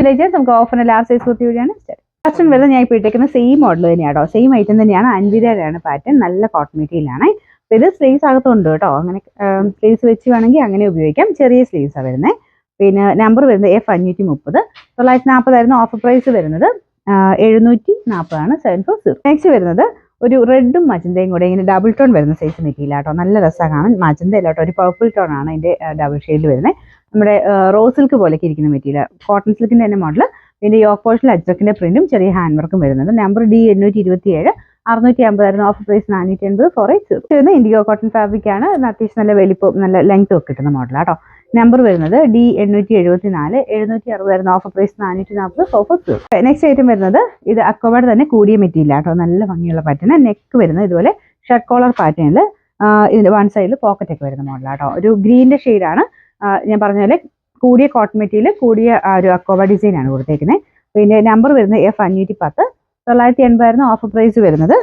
Village നമുക്ക് ഓഫറിന് large size kurti വഴിയാണ് first വരുന്നത് ഞാൻ ഇപ്പോൾ ഇട്ടേക്കുന്ന സെയിം മോഡൽ തന്നെയാണോ, സെയിം ഐറ്റം തന്നെയാണ്. അൻവിരയാണ് പാറ്റേൺ, നല്ല കോട്ടൺ മെറ്റീരിയലാണ്. അപ്പോൾ ഇത് സ്ലീവ്സ് അകത്തുണ്ട് കേട്ടോ, അങ്ങനെ സ്ലീവ്സ് വെച്ച് വേണമെങ്കിൽ അങ്ങനെ ഉപയോഗിക്കാം. ചെറിയ സ്ലീവ്സാണ് വരുന്നത്. പിന്നെ നമ്പർ വരുന്നത് F530, 940 ഓഫർ പ്രൈസ് വരുന്നത് 740 740. നെക്സ്റ്റ് വരുന്നത് ഒരു റെഡും മജന്തയും കൂടെ ഇങ്ങനെ ഡബിൾ ടോൺ വരുന്ന സൈസ് മെറ്റീരിയൽ കേട്ടോ, നല്ല രസമാണ് കാണാൻ. മജന്ത അല്ല കേട്ടോ, ഒരു പർപ്പിൾ ടോൺ ആണ് ഇതിന്റെ ഡബിൾ ഷെയ്ഡിൽ വരുന്നത്. നമ്മുടെ റോസ് സിൽക്ക് പോലെയൊക്കെ ഇരിക്കുന്ന മെറ്റീരിയൽ, കോട്ടൺ സിൽക്കിന്റെ തന്നെ മോഡൽ. ഇതിന്റെ യോക്ക് പോർഷനിൽ അജ്രക്കിന്റെ പ്രിന്റും ചെറിയ ഹാൻഡ് വർക്കും വരുന്നത്. Number D827, 650 offer price 480 480. Indigo cotton fabric ആണ്, അത്യാവശ്യം നല്ല വലിപ്പം നല്ല ലെങ്ത് ഒക്കെ കിട്ടുന്ന മോഡൽ കേട്ടോ. നമ്പർ വരുന്നത് D874, 760 offer price 440 440. Next item വരുന്നത് ഇത് അക്കോബയുടെ തന്നെ കൂടിയ മെറ്റീരിയൽ കേട്ടോ, നല്ല ഭംഗിയുള്ള പാറ്റേൺ. നെക്ക് വരുന്നത് ഇതുപോലെ ഷർട്ട് കോളർ പാറ്റേണിൽ ഇതിന്റെ വൺ സൈഡിൽ പോക്കറ്റ് ഒക്കെ വരുന്ന മോഡൽ കേട്ടോ. ഒരു ഗ്രീനിന്റെ ഷെയ്ഡാണ്. ഞാൻ പറഞ്ഞ പോലെ കൂടിയ കോട്ടൺ മെറ്റീരിയൽ, കൂടിയ ഒരു അക്കോബ ഡിസൈൻ ആണ് കൊടുത്തേക്കുന്നത്. പിന്നെ നമ്പർ വരുന്നത് F510, 980 ഓഫർ പ്രൈസ് വരുന്നത്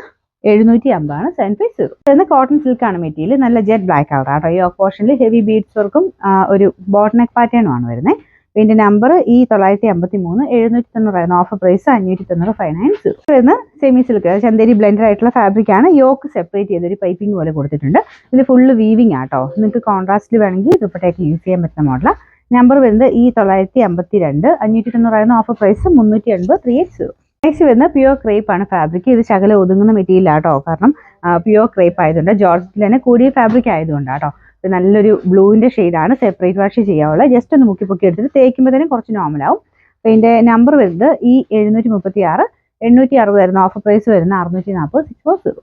750 750. കോട്ടൺ സിൽക്ക് ആണ് മെറ്റീരിയൽ, നല്ല ജെറ്റ് ബ്ലാക്ക് കളർ കേട്ടോ. ഈ പോർഷനിൽ ഹെവി ബീഡ്സ് വർക്കും ഒരു ബോട്ട് നെക്ക് പാറ്റേണും ആണ് വരുന്നത്. പിന്നെ നമ്പർ E953, 790 ഓഫർ പ്രൈസ് 590 590. വരുന്ന സെമി സിൽക്ക് ചന്തേരി ബ്ലെൻഡർ ആയിട്ടുള്ള ഫാബ്രിക് ആണ്. യോക്ക് സെപ്പറേറ്റ് ചെയ്തൊരു പൈപ്പിംഗ് പോലെ കൊടുത്തിട്ടുണ്ട്. ഇതിൽ ഫുള്ള് വീവിംഗ് ആട്ടോ. നിങ്ങൾക്ക് കോൺട്രാസ്റ്റിൽ വേണമെങ്കിൽ ദുപ്പട്ടയ്ക്ക് യൂസ് ചെയ്യാൻ പറ്റുന്ന മോഡലാണ്. നമ്പർ വരുന്നത് E952, 590 ഓഫർ പ്രൈസ് 380 380. നെക്സ്റ്റ് വരുന്നത് പ്യുവർ ക്രേപ്പ് ആണ് ഫാബ്രിക്. ഇത് ശകലം ഒതുങ്ങുന്ന മെറ്റീരിയൽ ആട്ടോ, കാരണം പ്യുവർ ക്രേപ്പ് ആയതുകൊണ്ട്, ജോർജറ്റിൽ തന്നെ കൂടിയ ഫാബ്രിക് ആയതുകൊണ്ട് കേട്ടോ. നല്ലൊരു ബ്ലൂവിന്റെ ഷെയ്ഡാണ്, സെപ്പറേറ്റ് വാഷ് ചെയ്യാവുള്ളത്. ജസ്റ്റ് ഒന്ന് മുക്കി പൊക്കി എടുത്തിട്ട് തേക്കുമ്പോൾ തന്നെ കുറച്ച് നോർമൽ ആവും. അപ്പോൾ ഇതിന്റെ നമ്പർ വരുന്നത് E736, 860 ഓഫർ പ്രൈസ് വരുന്ന 640 640.